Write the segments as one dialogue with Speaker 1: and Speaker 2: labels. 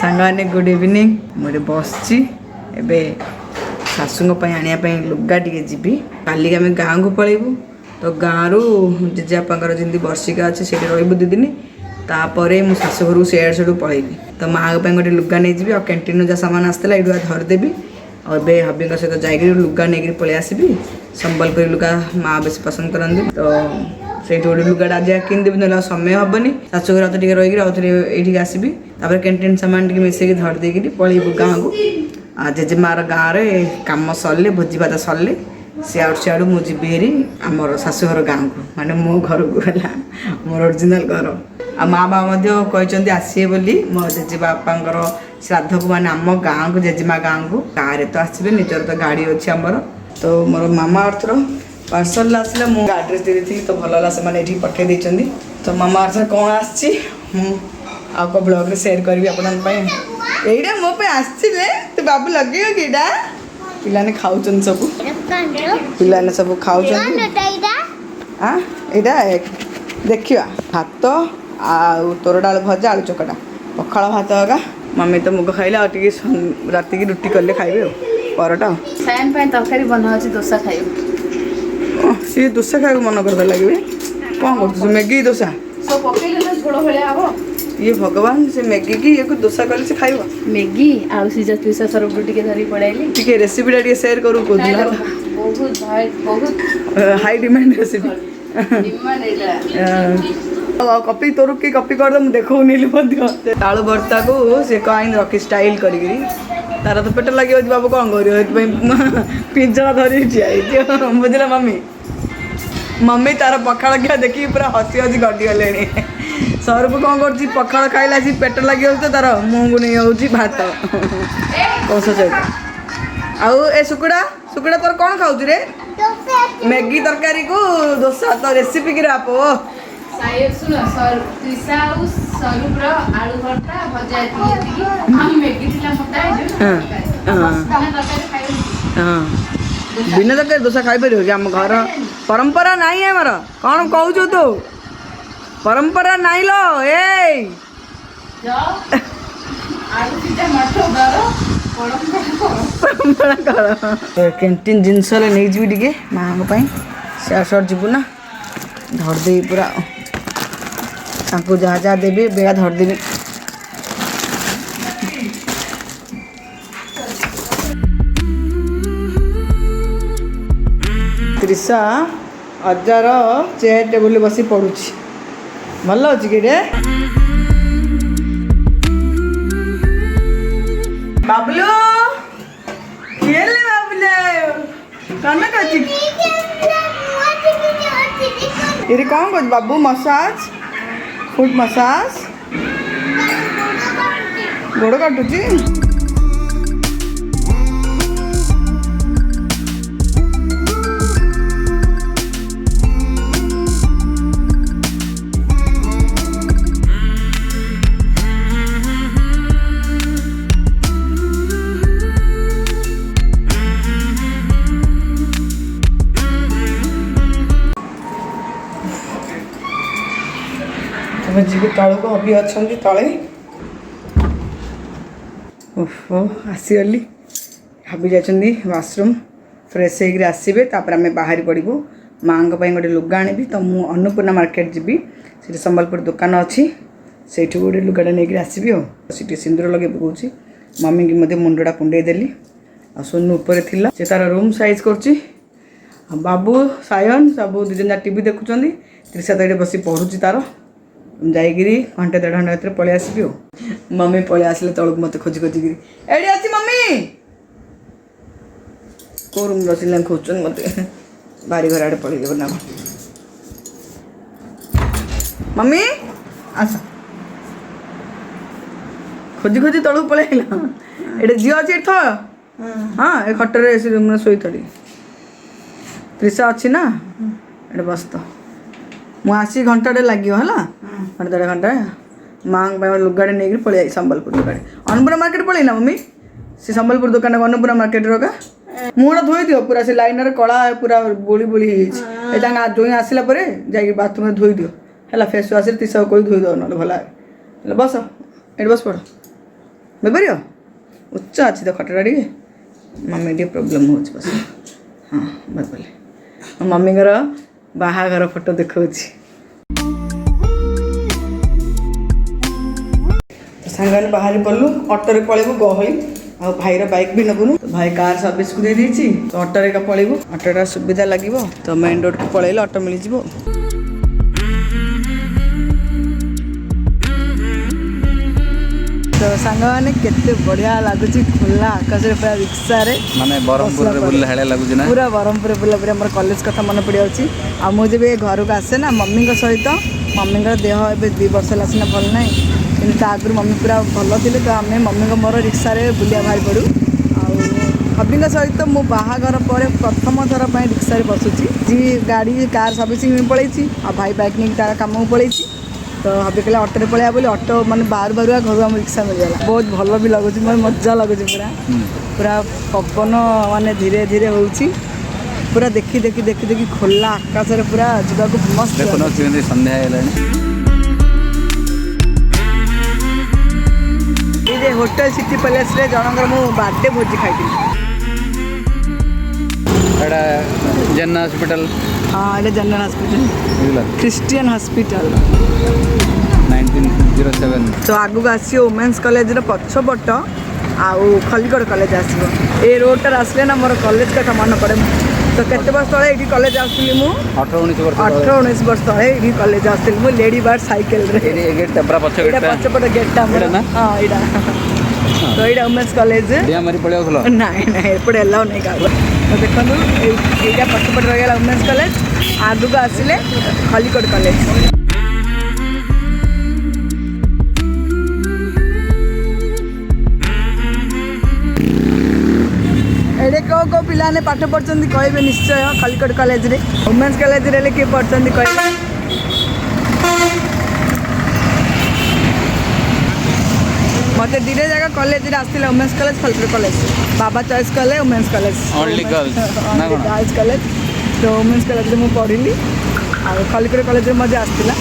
Speaker 1: सांगने good evening मुझे बसची एबे शाशुओं आने लुगा टे जी काली आम गाँव को पलैबू तो गाँव रु जेजेबापा जमी वर्षिका अच्छे से रू 2 दिन तापर मो शाशु घर सेआड़ से पलैबी तो माँ गोटे लुगा नहीं जी और कैंटीन जहाँ सामान आसला ये धरदेवी और बे हबी सहित जाकि लुगा नहीं पलि आसबि संबलपुरी लुगा माँ बेस पसंद करती तो से गोटे लुगाटा आज किनदेवी ना समय हेनी शाशु घर तो रही ये आसबि तापर कैंटीन सामान टी मिसेक धरदेकि पलैबू गाँव को आ जेजेमार गाँव में कम सरले भोजी भात सरले सियाड़ू मुझे हेरी आमर शाशुघर गाँव को माने मो घर को है मोर ओरिजिनल घर आ माँ बाबा कहते आसवे बोली मो जेजेबापा श्राद्ध को माने आम गाँव को जेजेमा गाँव को गाँव तो आसवे निजर तो गाड़ी अच्छी आमर तो मोर मामा अर्थर पार्सल आसला मुझे आड्रेस दे दी तो भल से ये पठे देती तो मामा अर्थ कौन आसी आपको ब्लॉग रे शेयर करी आपड़ा मो पे आसले तो बाबू लगे किटा पिलाने खाऊ सब पिलाने सब खाऊ हाँ यहाँ देखा भात आ तोर डाल भजा आलू चकटा पखाड़ भात होगा मम्मी तो मुग खाइले और राति की रुटी कले खाइबे परटा
Speaker 2: सायन तरकारी बना दोसा खाइब
Speaker 1: सी दोसा खाइबा मन करता लगे कौन कर मैगी दोसा
Speaker 2: सब पकईले झोल भाया हम
Speaker 1: ये भगवान से मैगी की ये दोसा कले से खाइबा
Speaker 2: मैगी आउ सीजा तुसा सरबू टिके धरी पड़ाइली
Speaker 1: टिके रेसिपीटा टिके शेयर करू को दिना
Speaker 2: बहुत
Speaker 1: हाई डिमांड रेसिपी कॉपी तोर के कॉपी कर दम देखो नीली आलू भर्ता को से कहीं रखी स्टाइल करी तार तो पेट लगे बाबू कौन कर पिज्जा धरी ठिया बुझला मम्मी मम्मी तार पखाड़ क्या देखिए पूरा हसी हसी गड्डी सरप कौन कर पखाड़ खाइला पेट लगे तो तार मुँह को नहीं हूँ भात कस सहित आउ ए सुकुड़ा सुकुड़ा तोर कौन खाऊ रे मैगी तरकारी को दोसा तो रेसिपी की आप
Speaker 2: सुन त्रिशा स्वरूप आलू भर्ता भजा मैगी
Speaker 1: बिना तरकारी दोसा खाई पार आम घर परंपरा नहीं है मोर कौन कहू तू परंपरा नहीं लो ए कैंटीन जिनस नहीं जी टे माँ सियाड़ सियाड़ जीवु ना धरदे पूरा जहाँ जहाँ देवी बेगा धरदेवी त्रिशा अजार चेयर टेबुल बसी पढ़ुची भल अच्छी कि बाबुलू खेले बाबुलू कौन कर ये कौन कर बाबू मसाज फुट मसाज गोड़ काटुची जी तलू को हबी अच्छा तले ओहो आसीगली हबी जाती वाशरूम फ्रेश होकर आसबे आम बाहरी पड़ू माँ गोटे लुगा आनी तो मुझे अन्नपूर्णा मार्केट जी से संबलपुर दुकान अच्छी से गोटे लुगाटा नहीं आसबि और सिंदूर लगे पकाऊँगी मम्मी की मुंडा कुंडे देली आ सोनू उपर थी से तार रूम साइज कर बाबू सायन सब 2 जन टीवी देखुं त्रिशा तो ये बस पढ़ुची तार जाइए घंटे 1.5 घंटा भर पलि आसबि मम्मी पलि आसले तलक मत खोजी खोजिकी एडी अच्छी मम्मी को रूम रही खोज मत बारी घर आड़े पलि ना मम्मी आस खोजी खोजी तलक पलि ये झील अच्छी थ हाँ ये खटर शोई थी त्रिशा अच्छी ना ये बस तो मुझे घंटाटे लगे है घंटे 1.5 घंटा माँ लुगाड़े नहीं पलि संबलपुर लुगाड़े अन्नपूर्णा मार्केट पलैना मम्मी से संबलपुर दुकान अन्नपूर्णा मार्केट रगा मुहटा धोई दियो पूरा से लाइनर कला पूरा बोली बोली जो आसला जा बाथरूम धोई दियो है फेस वाश तीस कोई धोई दो ना भला बस ये बस पड़ बेपार उच्च अच्छी तो खटटा टे मम्मी टे प्रोब्लेम हो बस हाँ बेपारे मम्मी बाहाघर फोटो देखा सांग बाहर पड़लु अटोरे पलैबू गहली आ भाईर बाइक भी नबुनु तो भाई कार सर्विस को दे देछि तो अटोरे का पलैबू अटोटा सुविधा लगिबो तो मेन रोड को पलैले अटो मिल जिवो तो सांग माने केते बढ़िया लागुची खुला आकाश रे पूरा रिक्शा रे माने बरहमपुर रे बुल्ला हेले लागुची ना पूरा बरहमपुर रे बुल्ला पूरा हमर कॉलेज कथा मन पड़ी आछि आ मु जेबे घर को आसे ना मम्मी को सहित मम्मी का देह एबे 2 वर्ष लासिना भल नाही किंतु आगुर मम्मी पूरा भल थिले तो आमे मम्मी को मोर रिक्शा रे बुलिया भाई पड़ू आ हबी सहित मो बाहाघर पर प्रथम थर पर रिक्शा रे बसुची जी गाड़ी कार सर्विसिंग में पड़ेछि आ भाई बाइक नहीं तार काम में पड़ेछि तो हबी कहले अटोरे पलैया बोली अटो माने बाहर बाहर घर आम रिक्शा मिल गला बहुत भल भी लगुच मैं मजा लगुच पूरा पूरा पवन माने धीरे धीरे होउछि पूरा देखी देखी देखी देखी खोला आकाश रे पूरा जुगा को मस्त संध्या ये होटल सिटी पैलेस रे जनकर मु बर्थडे भोजी खाइती
Speaker 3: एडा जन्ना हॉस्पिटल
Speaker 1: हाँ ये जन्ना हॉस्पिटल क्रिश्चियन हॉस्पिटल
Speaker 3: 1907
Speaker 1: तो आगु आसी वुमेन्स कॉलेज रो पछपट आउ खलिगढ़ कॉलेज आसो ए रोड टर आसले ना मोर कॉलेज कथा मन पड़े तो केते वर्ष तले एठी कॉलेज आसली मु 18 वर्ष तले एठी कॉलेज आसली मु लेडी बार साइकिल रे
Speaker 3: ए गेट तबरा
Speaker 1: पछपट गेट टा हां एडा तो एडा वुमेन्स कॉलेज
Speaker 3: डिया मारी पळे होलो
Speaker 1: नहीं नहीं एपड़े अलाउ नहीं का तो देखनु एटा पछपट रह गेला वुमेन्स कॉलेज आगु को आसिले खलिगढ़ कॉलेज एडे को पिला ने पाठ पढ़छन्ती कहबे निश्चय खलिगढ़ कॉलेज रे वुमेन्स कॉलेज रे के पढ़छन्ती कहबे मते दिने जगह कॉलेज रे आस्तिला वुमेन्स कॉलेज खलिगढ़ कॉलेज बाबा चॉइस कले वुमेन्स कॉलेज
Speaker 3: ओनली गर्ल्स ना कोन
Speaker 1: गार्ल्स कॉलेज तो वुमेन्स कॉलेज रे मु पढ़िली आ खलिगढ़ कॉलेज रे मजा आस्तिला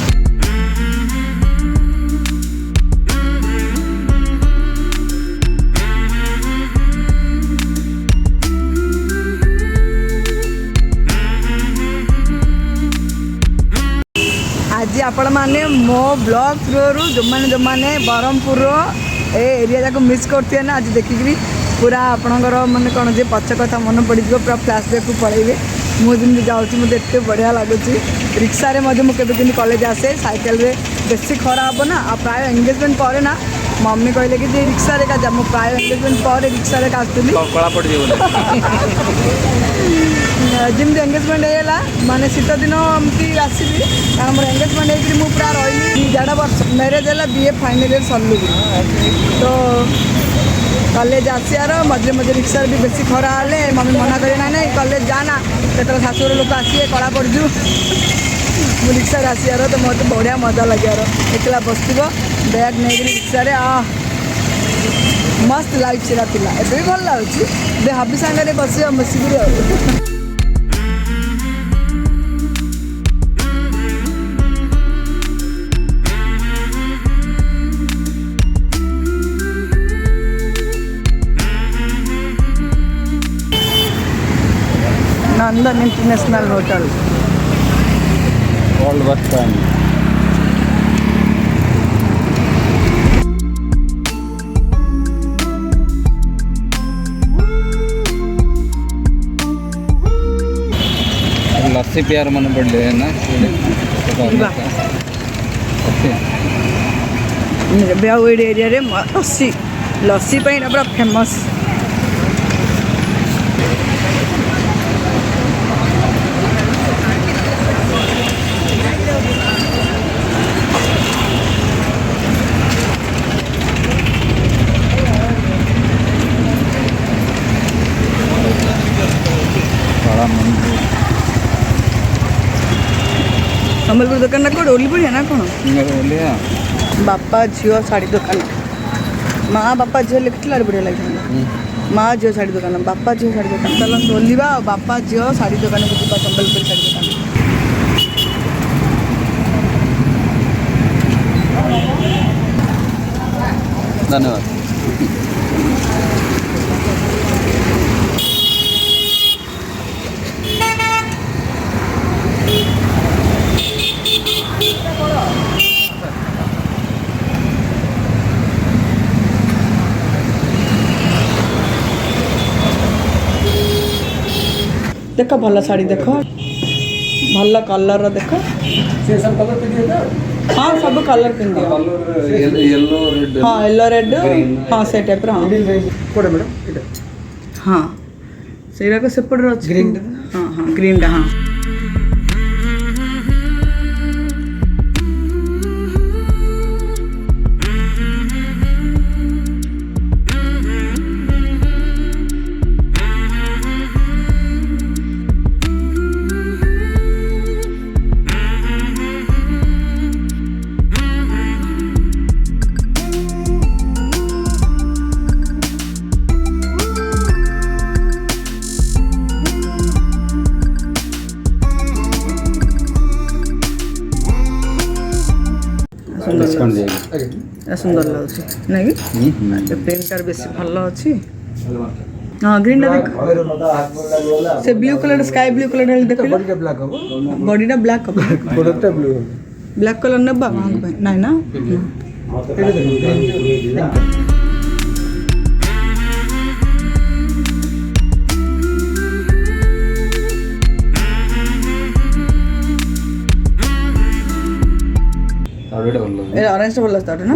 Speaker 1: आज आपण मैंने मो ब्लॉग थ्रू जो मैंने ब्रह्मपुर एरिया जाक मिस करते ना आज देखिकी पूरा आपणकर मन कौन जे पछ कथा मन पड़ पूरा फ्लैशबैक को पलैबे मुझे जाऊँगी मत एत बढ़िया लगुच रिक्शा मुझे कॉलेज आसे साइकेल रे बेसी खरा हम ना आ प्राय एंगेजमेंट पर ना मम्मी कहले कि रिक्शा रे का जा मो प्राय एंगेजमेंट पर रिक्शा रे आसुली जमी एंगेजमेंट है माने शीत दिन एमती आसली कारण मोर एंगेजमेंट होती मुझे पूरा रही 1.5 वर्ष मैरेज है BA फाइनल ईयर सरलु तो कॉलेज आसार मझे मझे रिक्शा भी बेसी खरा हेले मम्मी मना करे ना नहीं कॉलेज जाना तो शाशुर लोक आसिए कड़ा पड़जु मु रिक्शा आसार तो मत बढ़िया मजा लगे एकला बसब बैग नहीं रिक्शा मस्त लाइफ सेटा थी एवं भी भल लगे हाबी सांगे बस बसिक Nandan international hotel
Speaker 3: old bus stand lassi प्यार मन पड़े ना
Speaker 1: एरिया रे लस्सी लस्सी पूरा फेमस सम्बलपुर दुकान ना कौन ओली पड़िया ना कौन बापा झील शाढ़ी दुकान माँ बापा झील लिखी बढ़िया लगे माँ झील शाढ़ी दुकान बापा झील शाढ़ी दुकान चलो ओलिवा बापा झील शाढ़ी दुकान को जा सम्बलपुर शाढ़ी दुकान
Speaker 3: धन्यवाद।
Speaker 1: देख भल शाढ़ी देख भल कलर देख
Speaker 4: से सब कलर पे दिए था
Speaker 1: हाँ सब कलर पिंधि
Speaker 3: येलो रेड
Speaker 1: हाँ येलो रेड हाँ से टाइप हाँ
Speaker 4: मिडिल रेंज कोड मैडम इटा
Speaker 1: हाँ से सेपटे अच्छे
Speaker 4: ग्रीन
Speaker 1: हाँ हाँ ग्रीन टा हाँ
Speaker 3: डिस्काउंट दिया
Speaker 4: आगे
Speaker 1: सुंदर लगुच ना कि प्रिंटर बेसी भल अच्छी हाँ ग्रीन टा देख से blue colour sky blue colour देख
Speaker 4: बॉडी का ब्लैक हो
Speaker 1: बॉडी टा ब्लैक कलर
Speaker 4: प्रोडक्ट टा ब्लू
Speaker 1: ब्लैक कलर नेबा नहीं ना
Speaker 4: एटा देखो
Speaker 3: साड़ी वाला
Speaker 1: ए ऑरेंज टा भल लागता ना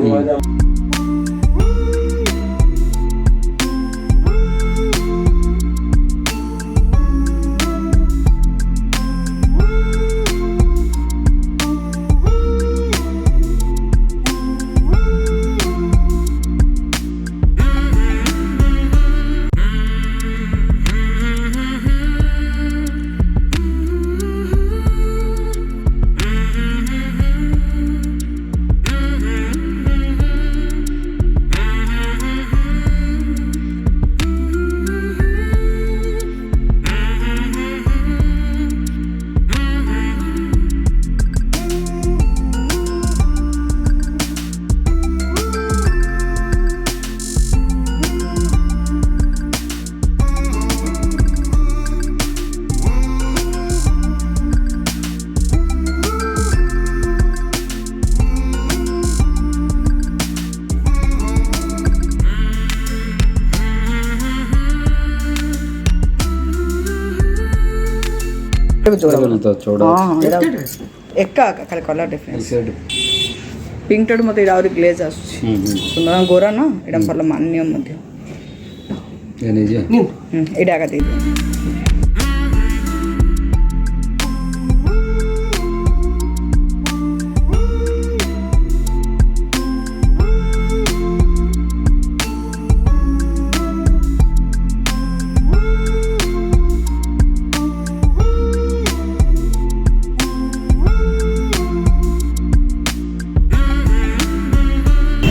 Speaker 3: तो चौड़ा
Speaker 1: हाँ एका खाली कलर डिफरेंस पिंक टोड मत इरा ग्लेज आसुची सुंदर गोरा ना एटा भल मान्य मध्य
Speaker 3: ये नहीं जी
Speaker 1: एटा का दे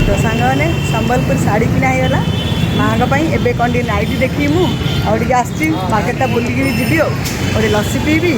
Speaker 1: तो सांग मैंने संबलपुर शाढ़ी किना होगा माँ एबे कौन टी नाइटी देखी मुझे आसी मार्केटा बुलिक जी और लस्सी पीबी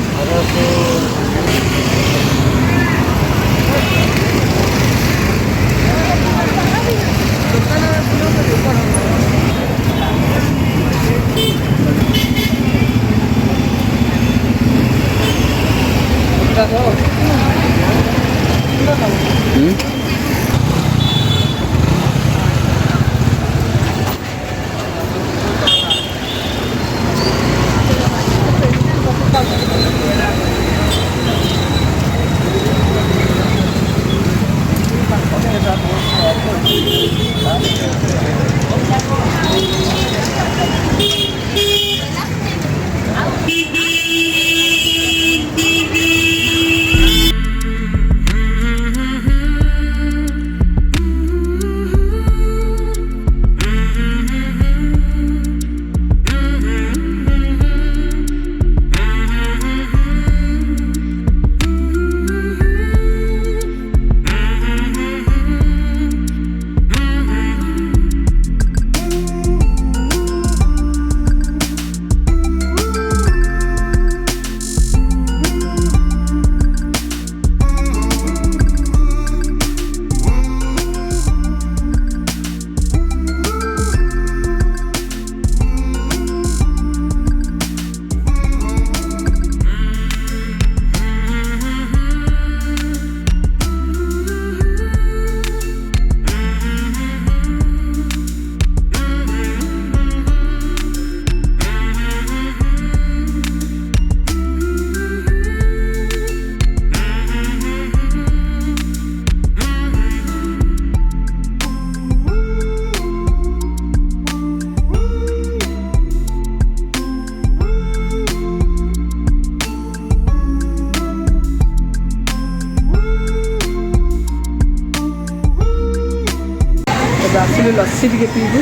Speaker 1: ଆସିଲୁ ଲସି ଟିକେ ପିଇବୁ।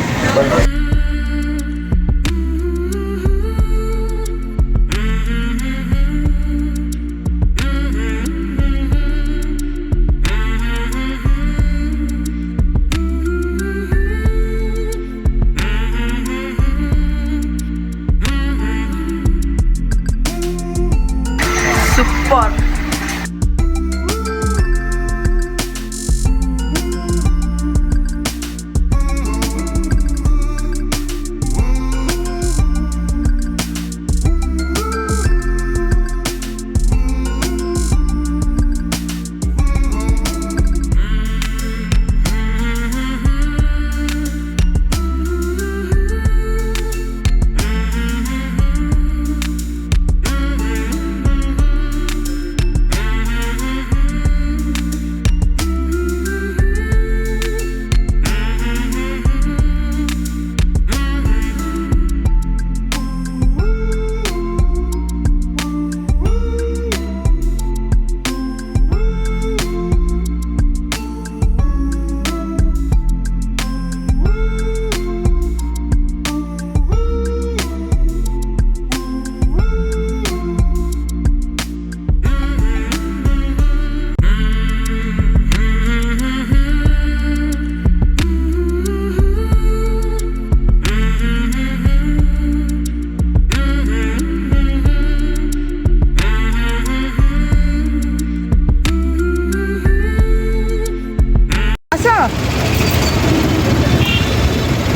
Speaker 1: ସୁପର।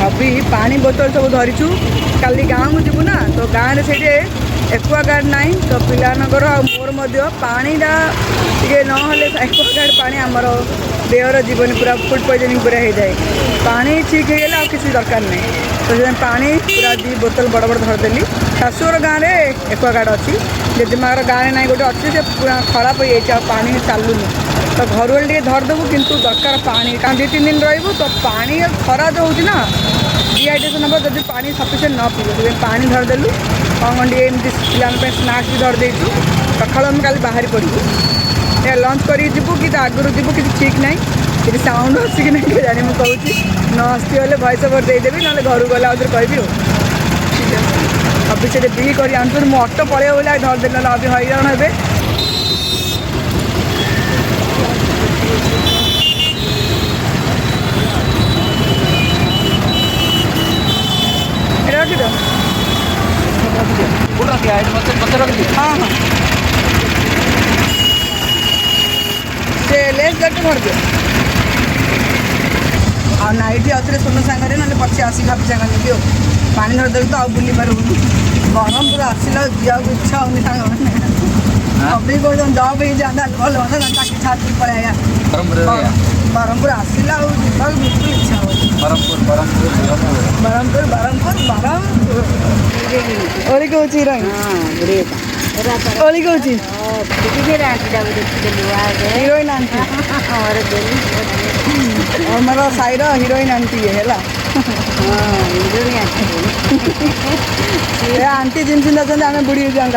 Speaker 1: अभी पानी बोतल सब धरीचु काली गाँव को जीवु ना तो गाँव में से एक्वागार्ड ना तो पिलानगर आ मोर पानीटा टे ना एक्वागार्ड पानी आमर देहर जीवन पूरा फूड पॉइजनिंग पूरा हो जाए पानी ठीक हो गला किसी दरकार नहीं तो पानी पूरा 2 बोतल बड़ बड़ धरदेली शाशुर गाँव में एक्वागार्ड अच्छी जेजेमार गाँव में ना गोटे अच्छी से पूरा खराब हो जाए पानी चलुनी तो घर वाले टे धरदेबू किंतु दरकार पानी क्या 2-3 दिन रही तो पानी खरा जो होती ना डिहाइड्रेशन हम जब पानी सफिसीयंट न पीबू पानी धरदेलु कौन टे एमती पे स्नाक्स भी धरदेचु सका काली बाहरी पड़ू या लंच कर जीवु कि आगुरी जीवु कि ठीक ना कि साउंड अच्छी कि नहीं जानी मुझे कहूँ न आसती गले भॉइस ओवर देदेवी ना घर गला आउे कहबी ठीक है अभी से बिल कर आनु मो अटो पलैब बोले धरदेल अभी हईराण हे रखी हाँ हाँ से लेस करके भर दियो आ नाइट अच्छे सोन सांगे ना पचे आसिक हापी सांगे नियो पानी धरदेवी तो आउ बुली पार गरम पूरा आसला जाओ इच्छा होनी सांग अभी कौन जब ही जाता भल हाँ ताकि छाती पड़ाया बरहमपुर आसला बिल्कुल इच्छा हो बरहमपुर ओली कौन ओली कौन हिरोइन आंटी हमारा साइड हिरोइन आंटी है आंटी जिन जिन अच्छे आम बुढ़ी जाऊँ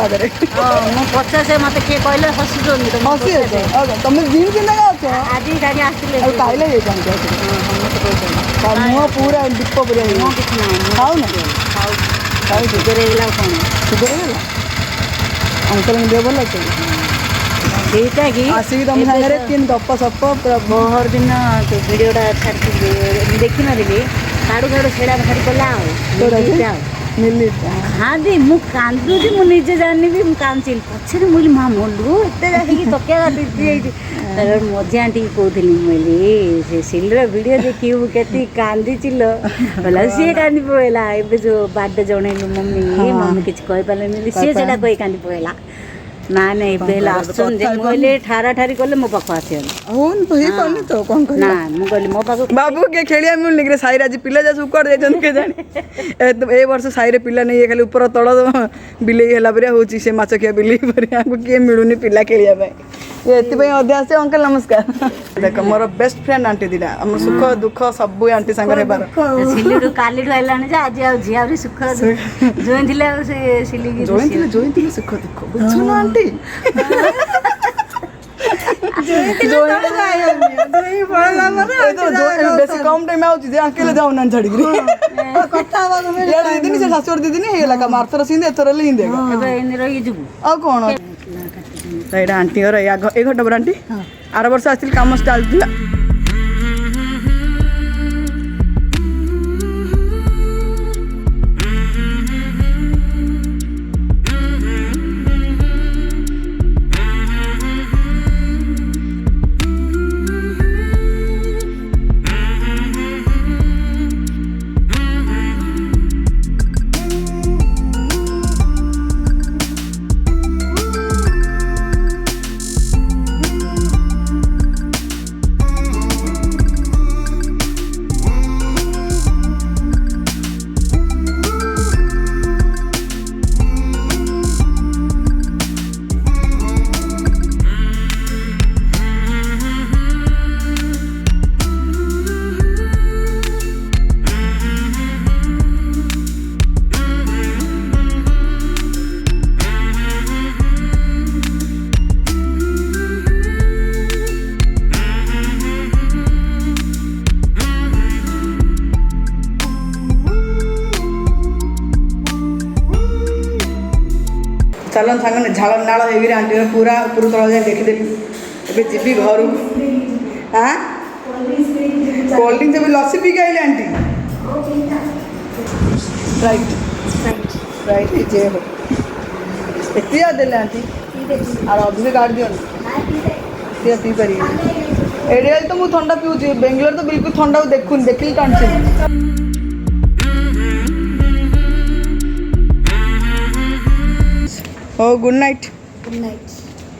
Speaker 5: पचास मत किए कहले हसी
Speaker 1: तुम जिन जिन अच्छे
Speaker 5: आज
Speaker 1: खाइले मुँह पूरा दीप पूरा खाऊ ना खाऊ
Speaker 5: सुगर होगा कौन
Speaker 1: सुगर अंकल देह भल अच्छे
Speaker 5: ସେଇଟା କି
Speaker 1: ଆସିକି ତମ ସାଙ୍ଗରେ କେମିତି ଗପ ସପ ପୁରା
Speaker 5: ପହର ଦିନ ସେ ଭିଡ଼ିଓଟା ଛାଡ଼ିଥିଲି ଦେଖିନଥିଲି କାଡ଼ୁ କାଡ଼ୁ ସେଇଟା ଭାରି କଲା ଆଉ हाँ दी मु कांदुची मु निजे जानी भी कांदचिल पछरे मुली मां मोलु एते जाकी तकिया काटी तर मजे आंटी कहूली मुली से सिलर वीडियो देखिबु केती कांदीचिल बोला से कांदी पवेला एबे जो बर्थडे जणेलु मम्मी मम्मी किछ कहि पालेनी से सेटा कहि कांदी पवेला ना नहीं बेला आसन जे मोले ठारा ठारी करले मो पाखो आसियन
Speaker 1: होन तो हे करनी तो कोन कर
Speaker 5: ना मु कहली मो पाखो
Speaker 1: बाबू के खेलिया मिल निकरे साईरा जी पिला जा सुकर दे जन के जाने ए वर्ष साईरे पिला नहीं है खाली ऊपर तळ बिलेई हेला बरिया होची से माछकिया बिलेई बरिया को के मिलुनी पिला खेलिया भाई ये एति भाई अध्यास से अंकल नमस्कार देख मोर बेस्ट फ्रेंड आंटी दिना हम सुख दुख सब आंटी संग रे बार
Speaker 5: सिलिडु कालीडु आइलानी जे आज आ जियावरी सुख जोइन दिले से सिलिगी
Speaker 1: जोइन दिले सुख दुख बुझु ना आंटी जोइन ପଳେଇଲା ପରେ ବେଶୀ କମ ଟାଇମ ଆଉଛି ଯେ ଆଙ୍କେଲେ ଯାଉନାହାନ୍ତି ଛାଡ଼ିକିରି
Speaker 4: କଥା ହବାକୁ
Speaker 1: ଇଆଡ଼େ ଦି ଦିନ ସେ ଶାଶୁଘର ଦି ଦିନ ହେଇଗଲା କାମ ଆରଥର ସିନ୍ତି ଏଥର ହେଲେ ହିନ୍ତି ଏକା।
Speaker 5: ଏବେ ଏମିତି ରହିଯିବୁ
Speaker 1: ଆଉ କ'ଣ ତ ଏଇଟା ଆଣ୍ଟି ଘର ଏ ଘରଟା ପରା ଆଣ୍ଟି ଆର ବର୍ଷ ଆସିଥିଲି କାମ ଚାଲିଥିଲା। ଚାଲ ସାଙ୍ଗରେ ଝାଳ ନାଳ ହେଇକିରି ଆଣ୍ଟି ପୁରା ଉପରୁ ତଳ ଯାଇ ଦେଖିଦେଲି। ଏବେ ଯିବି ଘରକୁ। ହାଁ କୋଲ୍ଡ ଡ୍ରିଙ୍କ୍ସ ଏବେ ଲସି ପିଇକି ଆଇଲେ ଆଣ୍ଟି। ସ୍ପ୍ରାଇଟ୍ ସ୍ପ୍ରାଇଟ୍ ଯେ ହଉ ଏତେ ଦେଲେ ଆଣ୍ଟି ଆଉ ଅଧିକ କାଢ଼ି ଦିଅନ୍ତୁ ସିଏ ପିଇପାରିବି। ଏରିଆରେ ତ ମୁଁ ଥଣ୍ଡା ପିଉଛି ବେଙ୍ଗଲୋର ତ ବିଲକୁଲ ଥଣ୍ଡାକୁ ଦେଖୁନି ଦେଖିଲି ଟାଣୁଛି। ହଉ ଗୁଡ୍ ନାଇଟ୍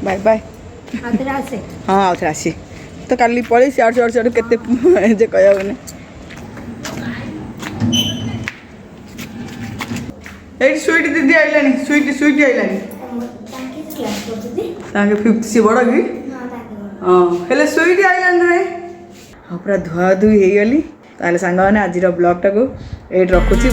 Speaker 1: ବାଏ ବାଏ। ହଁ ଆଉ ଥରେ ଆସି ତ କାଲି ପଳେଇ ସିଆଡ଼ୁ କେତେ ଯେ କହିହେବନି। ଏଇଠି ସୁଇଟ୍ ଦିଦି ଆଇଲାଣି ସୁଇଟ୍ ଆଇଲାଣି ତାଙ୍କେ 5th ସି ବଡ଼ କି ହଁ ହେଲେ ସୁଇଟ୍ ଆଇଲାଣି ରେ। ହଁ ପୁରା ଧୁଆ ଧୁଇ ହେଇଗଲି। ତାହେଲେ ସାଙ୍ଗମାନେ ଆଜିର ବ୍ଲଗ୍ଟାକୁ ଏଇଠି ରଖୁଛି।